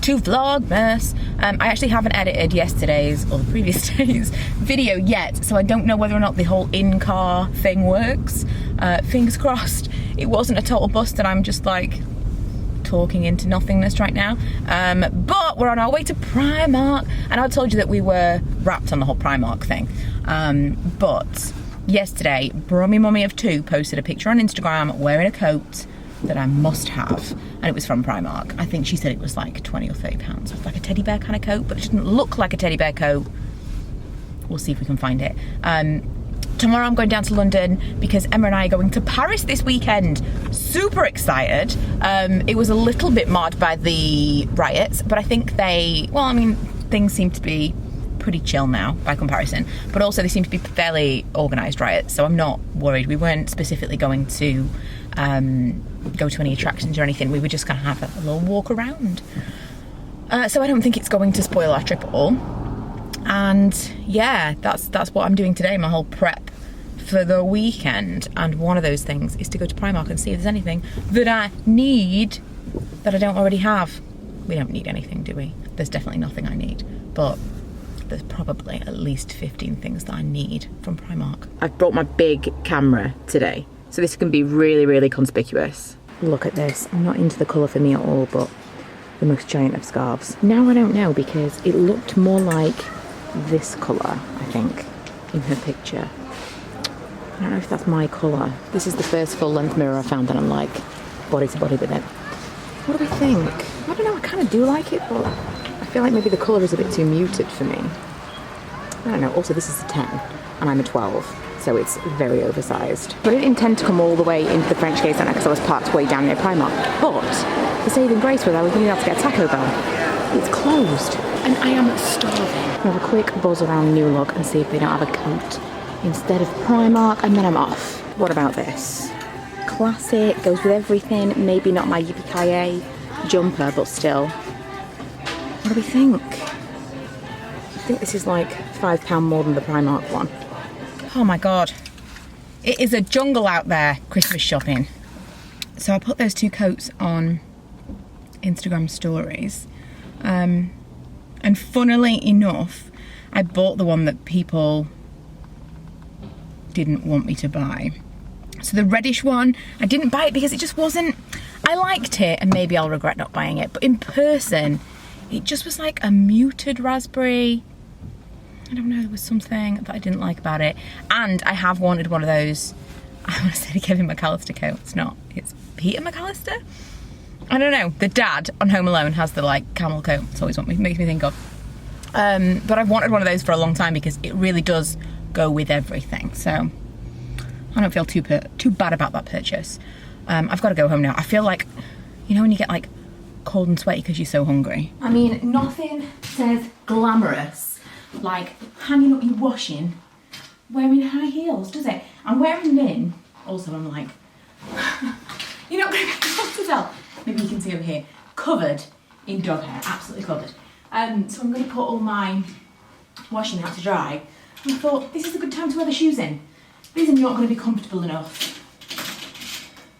to Vlogmas. I actually haven't edited yesterday's or the previous day's video yet, so I don't know whether or not the whole in-car thing works. Fingers crossed it wasn't a total bust and I'm just like talking into nothingness right now. But we're on our way to Primark, and I told you that we were wrapped on the whole Primark thing. But yesterday, Brummy Mummy of Two posted a picture on Instagram wearing a coat that I must have, and it was from Primark. I think she said it was like 20 or 30 pounds. It was like a teddy bear kind of coat, but it didn't look like a teddy bear coat. We'll see if we can find it. Tomorrow I'm going down to London because Emma and I are going to Paris this weekend. Super excited. It was a little bit marred by the riots, but I think things seem to be pretty chill now by comparison, but also they seem to be fairly organised riots, so I'm not worried. We weren't specifically going to go to any attractions or anything. We were just going to have a little walk around. So I don't think it's going to spoil our trip at all. And yeah, that's what I'm doing today, my whole prep for the weekend. And one of those things is to go to Primark and see if there's anything that I need that I don't already have. We don't need anything, do we? There's definitely nothing I need, but there's probably at least 15 things that I need from Primark. I've brought my big camera today, so this can be really, really conspicuous. Look at this. I'm not into the colour for me at all, but the most giant of scarves. Now I don't know, because it looked more like this colour, I think, in her picture. I don't know if that's my colour. This is the first full-length mirror I found that I'm like body to body with it. What do we think? I don't know, I kind of do like it, but I feel like maybe the colour is a bit too muted for me. I don't know. Also, this is a 10 and I'm a 12, so it's very oversized. But I didn't intend to come all the way into the French Gay Centre because I was parked way down near Primark. But the saving grace was I was going to be able to get a Taco Bell. It's closed and I am starving. I'll have a quick buzz around New Look and see if they don't have a coat instead of Primark, and then I'm off. What about this? Classic, goes with everything. Maybe not my yippee-ki-yay jumper, but still. What do we think? I think this is like £5 more than the Primark one. Oh my God. It is a jungle out there, Christmas shopping. So I put those two coats on Instagram stories. And funnily enough, I bought the one that people didn't want me to buy. So the reddish one, I didn't buy it because it just wasn't, I liked it and maybe I'll regret not buying it, but in person, it just was like a muted raspberry. I don't know, there was something that I didn't like about it. And I have wanted one of those, I want to say the Kevin McAllister coat. It's not, it's Peter McAllister? I don't know. The dad on Home Alone has the like camel coat. It's always what makes me think of. But I've wanted one of those for a long time because it really does go with everything. So I don't feel too bad about that purchase. I've got to go home now. I feel like, you know when you get like cold and sweaty because you're so hungry? I mean, nothing says glamorous like hanging up your washing wearing high heels, does it? I'm wearing them in. Also, I'm like, you're not going to be able to tell. Maybe you can see over here, covered in dog hair, absolutely covered. So I'm going to put all my washing out to dry. And I thought, this is a good time to wear the shoes in. These are not going to be comfortable enough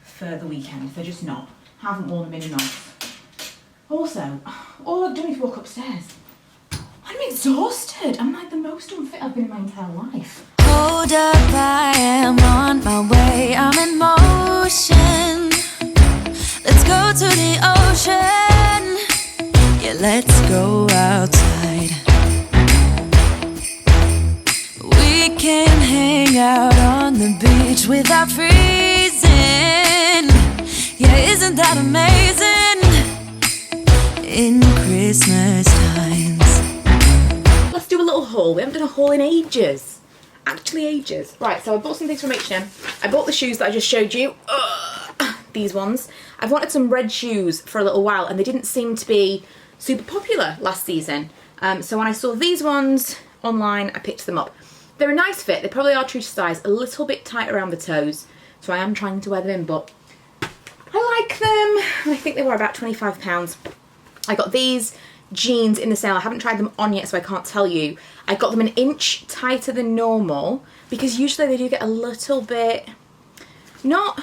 for the weekend. They're just not. Haven't worn them in enough. Also, all I've done is walk upstairs. I'm exhausted. I'm like the most unfit I've been in my entire life. Hold up, I am on my way. I'm in motion. Let's go to the ocean. Yeah, let's go outside. We can hang out on the beach without freezing. Yeah, isn't that amazing? In Christmas times. Let's do a little haul. We haven't done a haul in ages. Actually ages. Right, so I bought some things from H&M. I bought the shoes that I just showed you. These ones. I've wanted some red shoes for a little while and they didn't seem to be super popular last season. So when I saw these ones online, I picked them up. They're a nice fit. They probably are true to size. A little bit tight around the toes. So I am trying to wear them in, but I like them. I think they were about £25. I got these jeans in the sale. I haven't tried them on yet, so I can't tell you. I got them an inch tighter than normal because usually they do get a little bit, not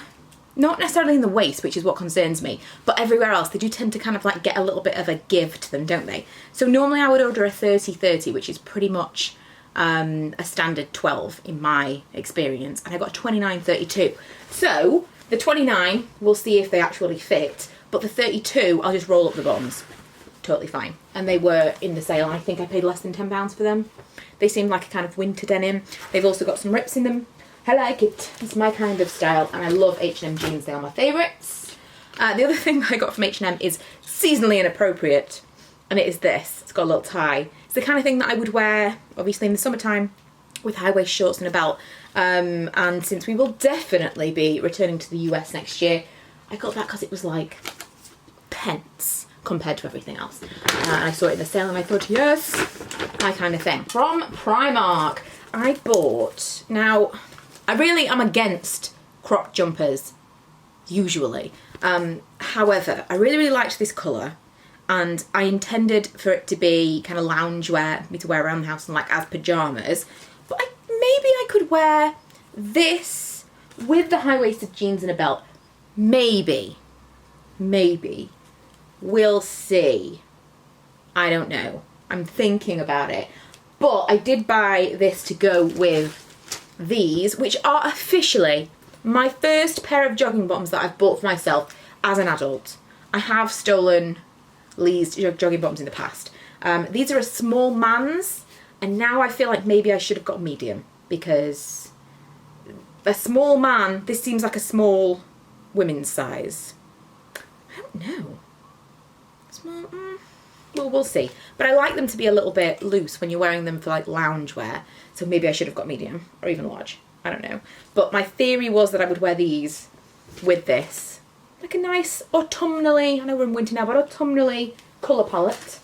not necessarily in the waist, which is what concerns me, but everywhere else they do tend to kind of like get a little bit of a give to them, don't they? So normally I would order a 30-30, which is pretty much a standard 12 in my experience, and I got a 29-32. So the 29, we'll see if they actually fit, but the 32, I'll just roll up the bottoms. Totally fine. And they were in the sale. I think I paid less than £10 for them. They seem like a kind of winter denim. They've also got some rips in them. I like it. It's my kind of style, and I love H&M jeans. They are my favourites. The other thing I got from H&M is seasonally inappropriate, and it is this. It's got a little tie. It's the kind of thing that I would wear, obviously, in the summertime with high-waist shorts and a belt. And since we will definitely be returning to the US next year, I got that because it was like pence compared to everything else. And I saw it in the sale and I thought, yes, my kind of thing. From Primark, I bought, now, I really am against crop jumpers, usually. However, I really liked this colour, and I intended for it to be kind of loungewear, for me to wear around the house and like as pyjamas. But maybe I could wear this with the high-waisted jeans and a belt. Maybe. We'll see. I don't know. I'm thinking about it. But I did buy this to go with these, which are officially my first pair of jogging bottoms that I've bought for myself as an adult. I have stolen Lee's jogging bottoms in the past. These are a small man's, and now I feel like maybe I should have got medium, because a small man, this seems like a small women's size. I don't know. Small, well, we'll see. But I like them to be a little bit loose when you're wearing them for like loungewear, so maybe I should have got medium or even large. I don't know. But my theory was that I would wear these with this. Like a nice autumnally, I know we're in winter now, but autumnally colour palette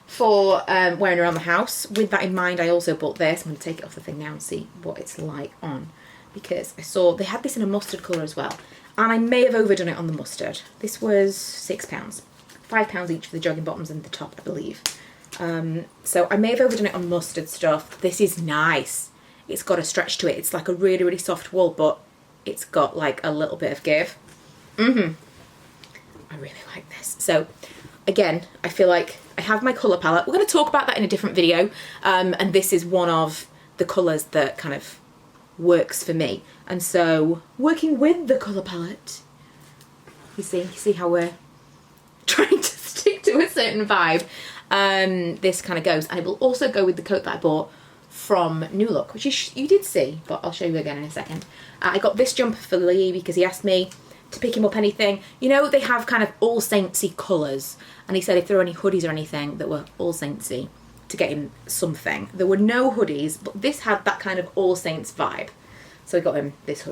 for wearing around the house. With that in mind, I also bought this. I'm going to take it off the thing now and see what it's like on, because I saw they had this in a mustard colour as well, and I may have overdone it on the mustard. This was £6, £5 each for the jogging bottoms and the top, I believe. So I may have overdone it on mustard stuff. This is nice. It's got a stretch to it. It's like a really soft wool, but it's got like a little bit of give. I really like this. So again, I feel like I have my colour palette. We're going to talk about that in a different video, and this is one of the colours that kind of works for me. And so working with the colour palette, you see how we're trying to stick to a certain vibe. This kind of goes, and it will also go with the coat that I bought from New Look, which you did see, but I'll show you again in a second. I got this jumper for Lee because he asked me to pick him up anything. You know, they have kind of All Saintsy colours, and he said if there were any hoodies or anything that were All Saintsy to get him something. There were no hoodies, but this had that kind of All Saints vibe. So I got him this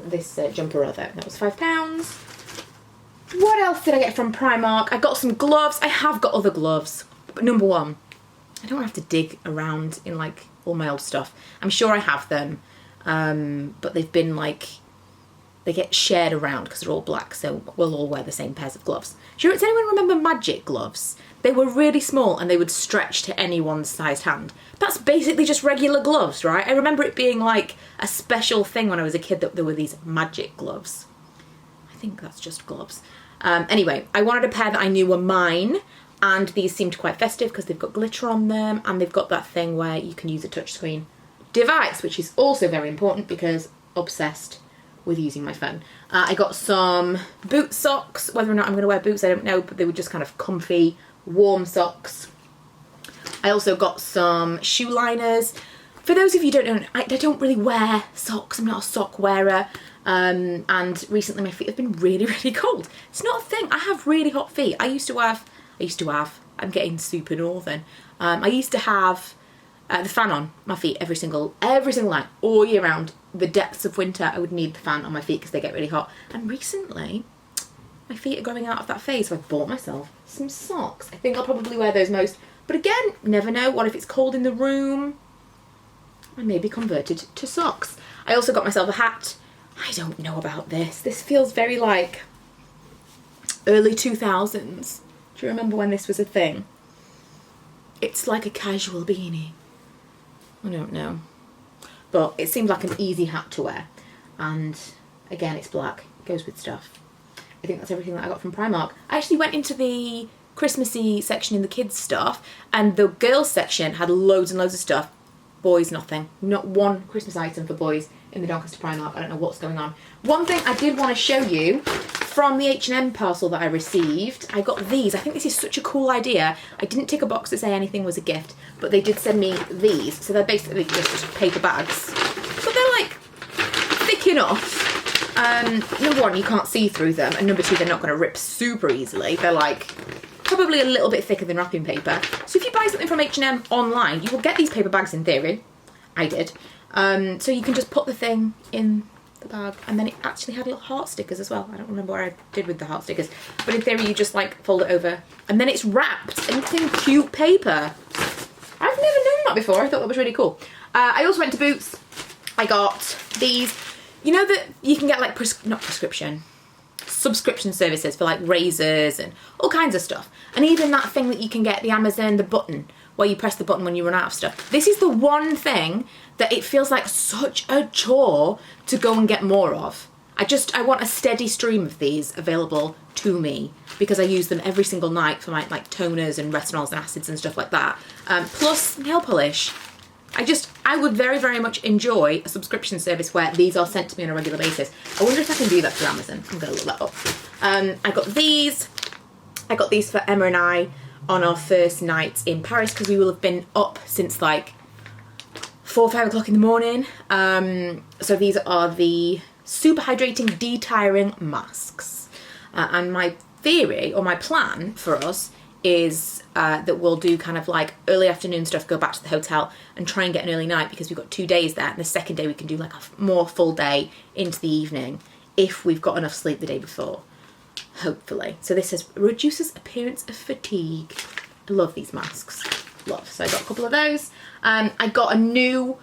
jumper rather. That was £5. What else did I get from Primark? I got some gloves. I have got other gloves, but number one, I don't have to dig around in like all my old stuff. I'm sure I have them, but they've been like, they get shared around because they're all black, so we'll all wear the same pairs of gloves. Does anyone remember Magic gloves? They were really small and they would stretch to anyone's sized hand. That's basically just regular gloves, right? I remember it being like a special thing when I was a kid that there were these Magic gloves. I think that's just gloves. Anyway, I wanted a pair that I knew were mine, and these seemed quite festive because they've got glitter on them, and they've got that thing where you can use a touchscreen device, which is also very important because obsessed with using my phone. I got some boot socks. Whether or not I'm going to wear boots, I don't know, but they were just kind of comfy, warm socks. I also got some shoe liners. For those of you who don't know, I don't really wear socks. I'm not a sock wearer. And recently my feet have been really cold. It's not a thing. I have really hot feet. I used to have, I'm getting super northern. I used to have the fan on my feet every single night, all year round. The depths of winter, I would need the fan on my feet because they get really hot. And recently, my feet are growing out of that phase, so I bought myself some socks. I think I'll probably wear those most. But again, never know. What if it's cold in the room? I may be converted to socks. I also got myself a hat. I don't know about this. This feels very like early 2000s. Do you remember when this was a thing? It's like a casual beanie. I don't know. But it seems like an easy hat to wear. And again, it's black. goes with stuff. I think that's everything that I got from Primark. I actually went into the Christmassy section in the kids stuff, and the girls section had loads and loads of stuff. Boys, nothing. Not one Christmas item for boys in the Doncaster Primark. I don't know what's going on. One thing I did want to show you from the H&M parcel that I received, I got these. I think this is such a cool idea. I didn't tick a box to say anything was a gift, but they did send me these. So they're basically just paper bags. But they're like thick enough. Number one, you can't see through them, and number two, they're not going to rip super easily. They're like probably a little bit thicker than wrapping paper. So if you buy something from H&M online, you will get these paper bags in theory. I did. So you can just put the thing in the bag, and then it actually had little heart stickers as well. I don't remember what I did with the heart stickers, but in theory you just like fold it over, and then it's wrapped in cute paper. I've never known that before. I thought that was really cool. I also went to Boots. I got these. You know that you can get like subscription services for like razors and all kinds of stuff, and even that thing that you can get, the Amazon, the button where you press the button when you run out of stuff. This is the one thing that it feels like such a chore to go and get more of. I want a steady stream of these available to me, because I use them every single night for my like toners and retinols and acids and stuff like that. Plus nail polish. I would very, very much enjoy a subscription service where these are sent to me on a regular basis. I wonder if I can do that through Amazon. I'm going to look that up. I got these. I got these for Emma and I on our first night in Paris, because we will have been up since like 4 or 5 o'clock in the morning. So these are the super hydrating de-tiring masks. And my theory, or my plan for us, is that we'll do kind of like early afternoon stuff, go back to the hotel and try and get an early night, because we've got 2 days there, and the second day we can do like a more full day into the evening if we've got enough sleep the day before, hopefully. So this says reduces appearance of fatigue. I love these masks, love. So I got a couple of those. I got a new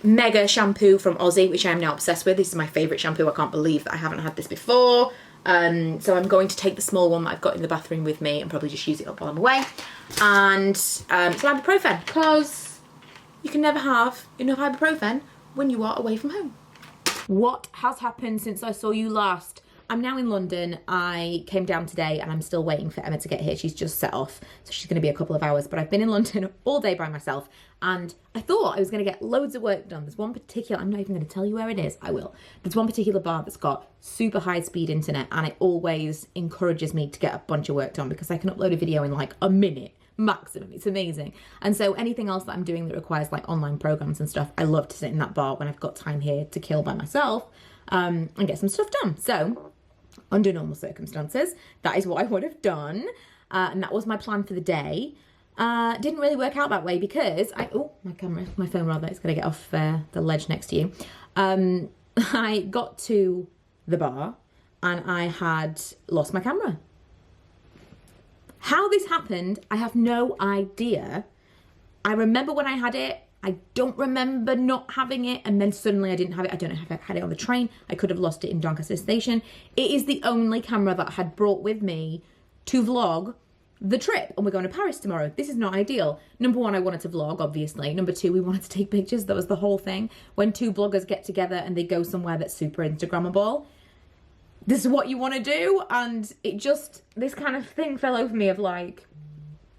mega shampoo from Aussie, which I am now obsessed with. This is my favourite shampoo. I can't believe that I haven't had this before. So I'm going to take the small one that I've got in the bathroom with me and probably just use it up while I'm away. And some ibuprofen, because you can never have enough ibuprofen when you are away from home. What has happened since I saw you last? I'm now in London. I came down today and I'm still waiting for Emma to get here. She's just set off, so she's going to be a couple of hours. But I've been in London all day by myself, and I thought I was going to get loads of work done. There's one particular, I'm not even going to tell you where it is. I will. There's one particular bar that's got super high speed internet, and it always encourages me to get a bunch of work done, because I can upload a video in like a minute maximum. It's amazing. And so anything else that I'm doing that requires like online programs and stuff, I love to sit in that bar when I've got time here to kill by myself, and get some stuff done. So under normal circumstances, that is what I would have done, and that was my plan for the day. Didn't really work out that way, because my phone rather, it's gonna get off the ledge next to you. I got to the bar and I had lost my camera. How this happened, I have no idea. I remember when I had it. I don't remember not having it, and then suddenly I didn't have it. I don't know if I had it on the train. I could have lost it in Doncaster Station. It is the only camera that I had brought with me to vlog the trip, and we're going to Paris tomorrow. This is not ideal. Number one, I wanted to vlog, obviously. Number two, we wanted to take pictures. That was the whole thing. When two bloggers get together and they go somewhere that's super Instagrammable, this is what you want to do. And it just, this kind of thing fell over me of like,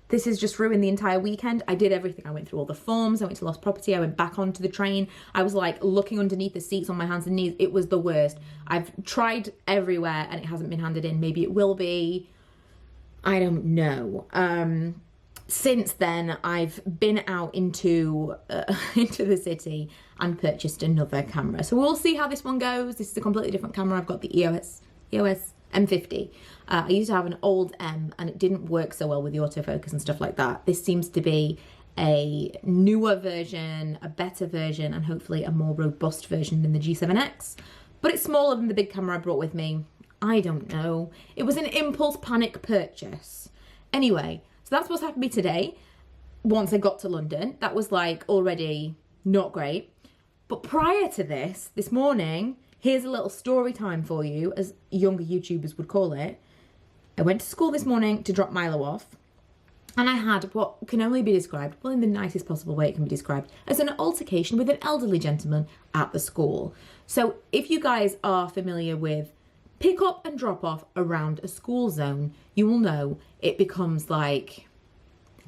this has just ruined the entire weekend. I did everything. I went through all the forms. I went to Lost Property. I went back onto the train. I was like looking underneath the seats on my hands and knees. It was the worst. I've tried everywhere and it hasn't been handed in. Maybe it will be. I don't know. Since then, I've been out into the city and purchased another camera. So we'll see how this one goes. This is a completely different camera. I've got the EOS M50. I used to have an old M and it didn't work so well with the autofocus and stuff like that. This seems to be a newer version, a better version, and hopefully a more robust version than the G7X. But it's smaller than the big camera I brought with me. I don't know. It was an impulse panic purchase. Anyway, so that's what's happened to me today. Once I got to London, that was like already not great. But prior to this morning, here's a little story time for you, as younger YouTubers would call it. I went to school this morning to drop Milo off, and I had what can only be described, well, in the nicest possible way it can be described, as an altercation with an elderly gentleman at the school. So if you guys are familiar with pick up and drop off around a school zone, you will know it becomes like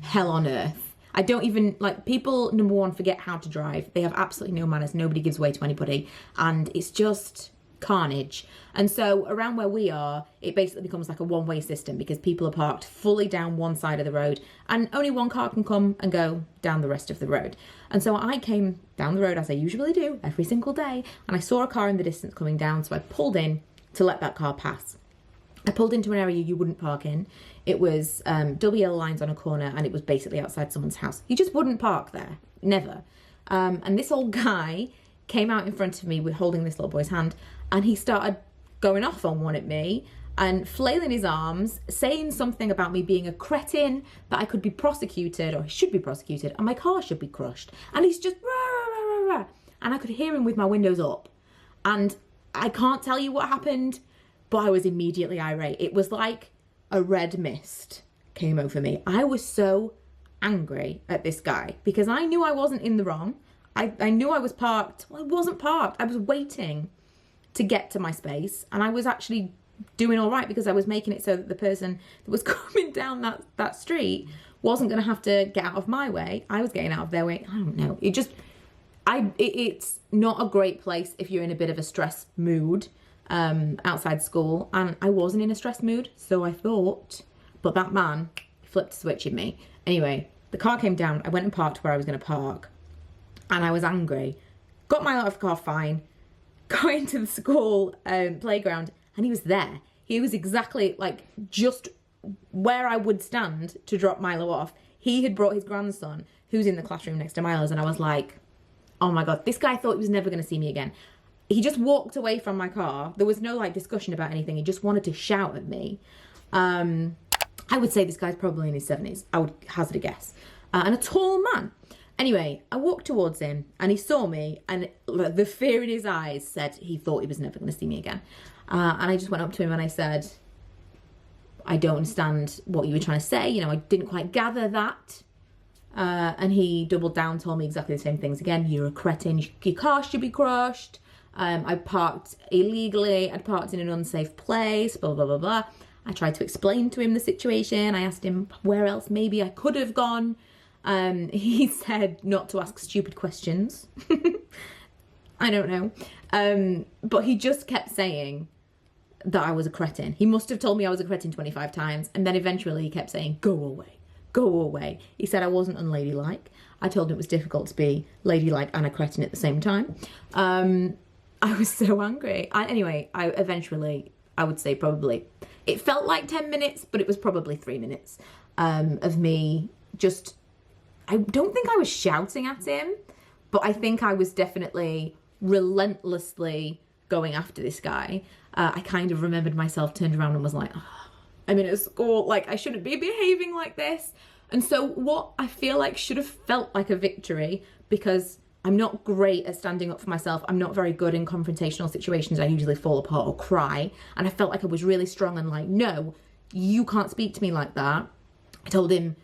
hell on earth. I don't even, like, people, number one, forget how to drive. They have absolutely no manners. Nobody gives way to anybody. And it's just carnage. And so around where we are, it basically becomes like a one-way system because people are parked fully down one side of the road and only one car can come and go down the rest of the road. And so I came down the road as I usually do every single day, and I saw a car in the distance coming down, so I pulled in to let that car pass. I pulled into an area you wouldn't park in. It was double yellow lines on a corner, and it was basically outside someone's house. You just wouldn't park there, never. And this old guy came out in front of me with holding this little boy's hand, and he started going off on one at me and flailing his arms, saying something about me being a cretin, that I could be prosecuted, or I should be prosecuted, and my car should be crushed. And he's just rah, rah, rah, rah. And I could hear him with my windows up. And I can't tell you what happened, but I was immediately irate. It was like a red mist came over me. I was so angry at this guy because I knew I wasn't in the wrong. I knew I was parked. Well, I wasn't parked. I was waiting to get to my space, and I was actually doing all right because I was making it so that the person that was coming down that street wasn't going to have to get out of my way. I was getting out of their way. I don't know. It's not a great place if you're in a bit of a stress mood outside school, and I wasn't in a stress mood, so I thought, but that man flipped a switch in me. Anyway, the car came down. I went and parked where I was going to park, and I was angry. Got my out of the car fine, got into the school playground, and he was there. He was exactly like just where I would stand to drop Milo off. He had brought his grandson, who's in the classroom next to Milo's, and I was like, oh my God, this guy thought he was never going to see me again. He just walked away from my car. There was no like discussion about anything. He just wanted to shout at me. I would say this guy's probably in his 70s. I would hazard a guess. And a tall man. Anyway, I walked towards him and he saw me, and the fear in his eyes said he thought he was never going to see me again. And I just went up to him and I said, I don't understand what you were trying to say. You know, I didn't quite gather that. And he doubled down, told me exactly the same things again. You're a cretin. Your car should be crushed. I parked illegally. I'd parked in an unsafe place, blah, blah, blah, blah. I tried to explain to him the situation. I asked him where else maybe I could have gone. He said not to ask stupid questions. I don't know. But he just kept saying that I was a cretin. He must have told me I was a cretin 25 times. And then eventually he kept saying, go away, go away. He said I wasn't unladylike. I told him it was difficult to be ladylike and a cretin at the same time. I was so angry. Anyway, I would say probably, it felt like 10 minutes, but it was probably 3 minutes of me just, I don't think I was shouting at him, but I think I was definitely relentlessly going after this guy. I kind of remembered myself, turned around and was like, oh, I'm in a school, like I shouldn't be behaving like this. And so what I feel like should have felt like a victory, because I'm not great at standing up for myself. I'm not very good in confrontational situations. I usually fall apart or cry. And I felt like I was really strong and like, no, you can't speak to me like that. I told him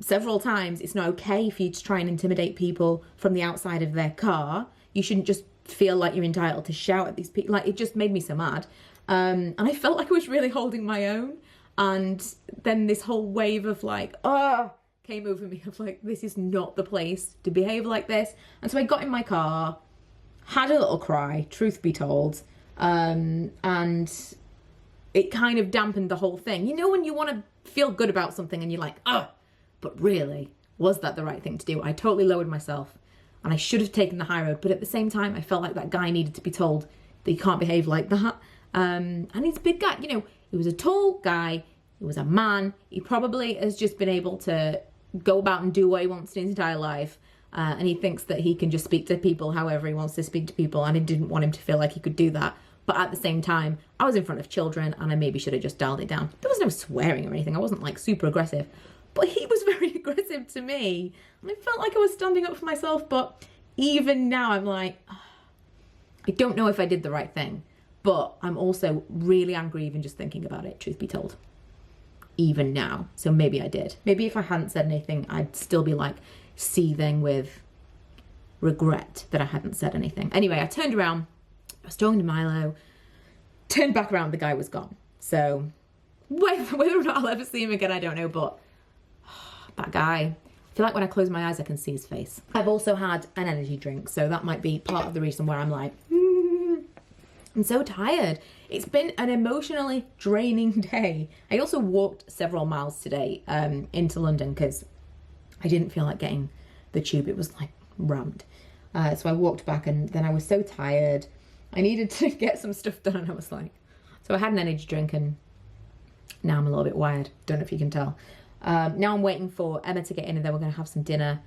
several times, it's not okay for you to try and intimidate people from the outside of their car. You shouldn't just feel like you're entitled to shout at these people. Like, it just made me so mad. And I felt like I was really holding my own. And then this whole wave of like, came over me of like, this is not the place to behave like this. And so I got in my car, had a little cry, truth be told, and it kind of dampened the whole thing. You know when you want to feel good about something and you're like, but really, was that the right thing to do? I totally lowered myself and I should have taken the high road, but at the same time I felt like that guy needed to be told that you can't behave like that. And he's a big guy, you know, he was a tall guy, he was a man, he probably has just been able to go about and do what he wants in his entire life, and he thinks that he can just speak to people however he wants to speak to people, and I didn't want him to feel like he could do that. But at the same time, I was in front of children and I maybe should have just dialed it down. There was no swearing or anything. I wasn't like super aggressive, but he was very aggressive to me, and I felt like I was standing up for myself. But even now I'm like, I don't know if I did the right thing, but I'm also really angry even just thinking about it, truth be told. Even now. So maybe I did. Maybe if I hadn't said anything, I'd still be like seething with regret that I hadn't said anything. Anyway, I turned around, I was talking to Milo, Turned back around, the guy was gone. So whether or not I'll ever see him again, I don't know, but that guy, I feel like when I close my eyes, I can see his face. I've also had an energy drink, so that might be part of the reason where I'm like, I'm so tired. It's been an emotionally draining day. I also walked several miles today into London because I didn't feel like getting the tube. It was like rammed. So I walked back, and then I was so tired. I needed to get some stuff done, and I was like, so I had an energy drink, and now I'm a little bit wired. Don't know if you can tell. Now I'm waiting for Emma to get in, and then we're going to have some dinner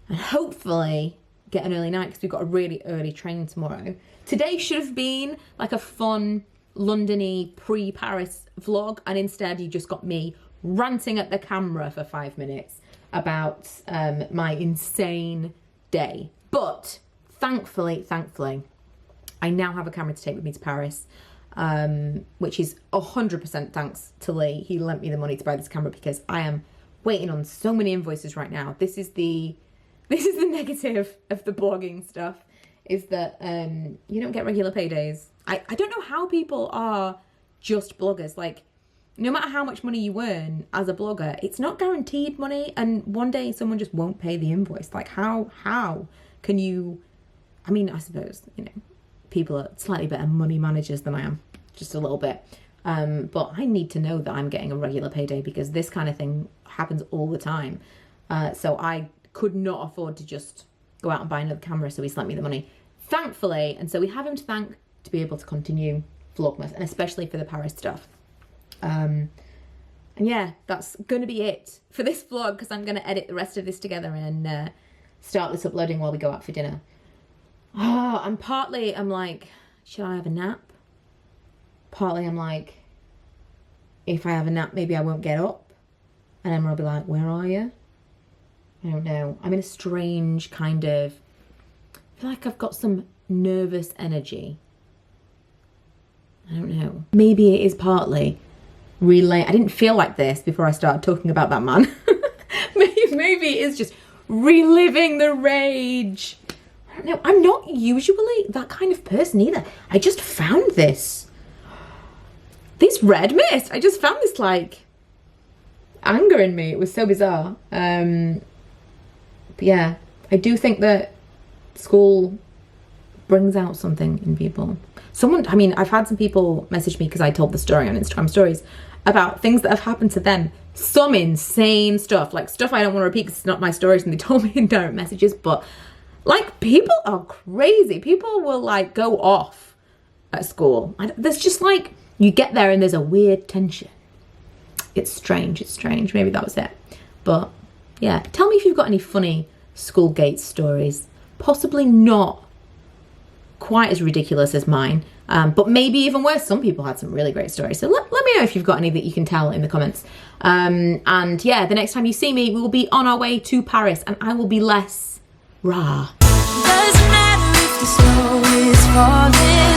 and hopefully get an early night because we've got a really early train tomorrow. Today should have been like a fun London-y pre-Paris vlog, and instead you just got me ranting at the camera for 5 minutes about my insane day. But thankfully, I now have a camera to take with me to Paris, which is 100% thanks to Lee. He lent me the money to buy this camera because I am waiting on so many invoices right now. This is the negative of the blogging stuff, is that you don't get regular paydays. I don't know how people are just bloggers. Like, no matter how much money you earn as a blogger, it's not guaranteed money, and one day someone just won't pay the invoice. Like, how can you, I mean, I suppose, you know, people are slightly better money managers than I am, just a little bit. But I need to know that I'm getting a regular payday because this kind of thing happens all the time. So I could not afford to just go out and buy another camera, so he's lent me the money, thankfully. And so we have him to thank to be able to continue Vlogmas, and especially for the Paris stuff. And yeah, that's going to be it for this vlog, because I'm going to edit the rest of this together and start this uploading while we go out for dinner. Oh, and partly I'm like, should I have a nap? Partly I'm like, if I have a nap, maybe I won't get up. And Emma will be like, where are you? I don't know. I'm in a strange kind of, I feel like I've got some nervous energy. I don't know. Maybe it is partly I didn't feel like this before I started talking about that man. Maybe it is just reliving the rage. I don't know. I'm not usually that kind of person either. I just found this red mist. I just found this like anger in me. It was so bizarre. But yeah, I do think that school brings out something in people. I've had some people message me because I told the story on Instagram stories about things that have happened to them. Some insane stuff, like stuff I don't want to repeat because it's not my stories and they told me in direct messages, but like, people are crazy. People will like go off at school. There's just like, you get there and there's a weird tension. It's strange. Maybe that was it. But yeah, tell me if you've got any funny Schoolgate stories. Possibly not quite as ridiculous as mine, but maybe even worse. Some people had some really great stories, so let me know if you've got any that you can tell in the comments. And yeah, the next time you see me, we will be on our way to Paris, and I will be less rah. Doesn't matter if the snow is falling.